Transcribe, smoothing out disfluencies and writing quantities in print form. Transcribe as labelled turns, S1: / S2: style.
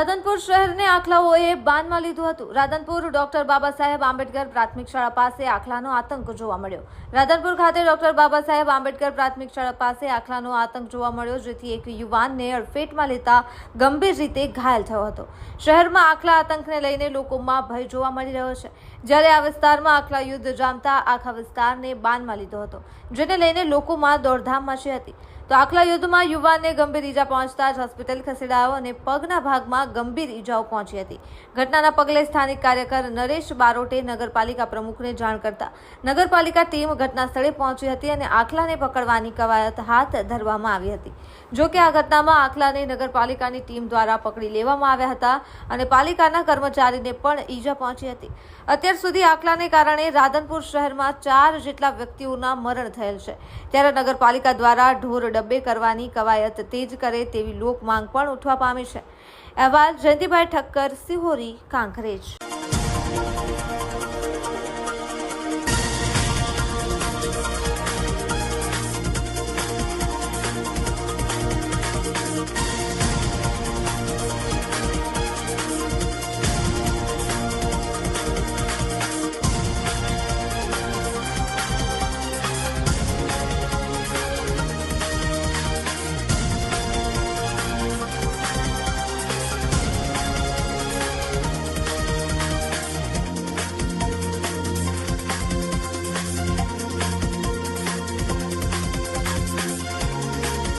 S1: રાધનપુર શહેરને આખલાઓએ બાનમાં લીધું હતું। રાધનપુર ડોક્ટર બાબા સાહેબ આંબેડકર પ્રાથમિક શાળા પાસે આખલાનો આતંક જોવા મળ્યો। રાધનપુર ખાતે ડોક્ટર બાબા સાહેબ આંબેડકર પ્રાથમિક શાળા પાસે આખલાનો આતંક જોવા મળ્યો, જેથી એક યુવાનને અડફેટમાં લેતા ગંભીર રીતે ઘાયલ થયો હતો। શહેરમાં આખલા આતંકને લઈને લોકોમાં ભય જોવા મળી રહ્યો છે, જ્યારે આ વિસ્તારમાં આખલા યુદ્ધ જામતા આખા વિસ્તારને બાનમાં લીધો હતો, જેને લઈને લોકોમાં દોડધામ મચી હતી। તો આખલા યુદ્ધમાં યુવાનને ગંભીર ઈજા પહોંચતા જ હોસ્પિટલ ખસેડાયો અને પગના ભાગમાં ગંભીર ઈજાઓ પહોંચી હતી। ઘટનાના પગલે સ્થાનિક કાર્યકર નરેશ બારોટે નગરપાલિકા પ્રમુખને જાણ કરતા નગરપાલિકા ટીમ ઘટના સ્થળે પહોંચી હતી અને આખલાને પકડવાની કવાયત હાથ ધરવામાં આવી હતી। જો કે આ ઘટનામાં આખલાને નગરપાલિકાની ટીમ દ્વારા પકડી લેવામાં આવ્યા હતા અને પાલિકાના કર્મચારીને પણ ઈજા પહોંચી હતી। અત્યાર સુધી આખલાને કારણે રાધનપુર શહેરમાં 4 જેટલા વ્યક્તિઓના મરણ થયેલ છે, ત્યારે નગરપાલિકા દ્વારા ઢોર ડબ્બે કરવાની કવાયત તેજ કરે તેવી લોક માંગ પણ ઉઠવા પામી છે। અહેવાલ જયંતિભાઈ ઠક્કર, સિહોરી, કાંકરેજ।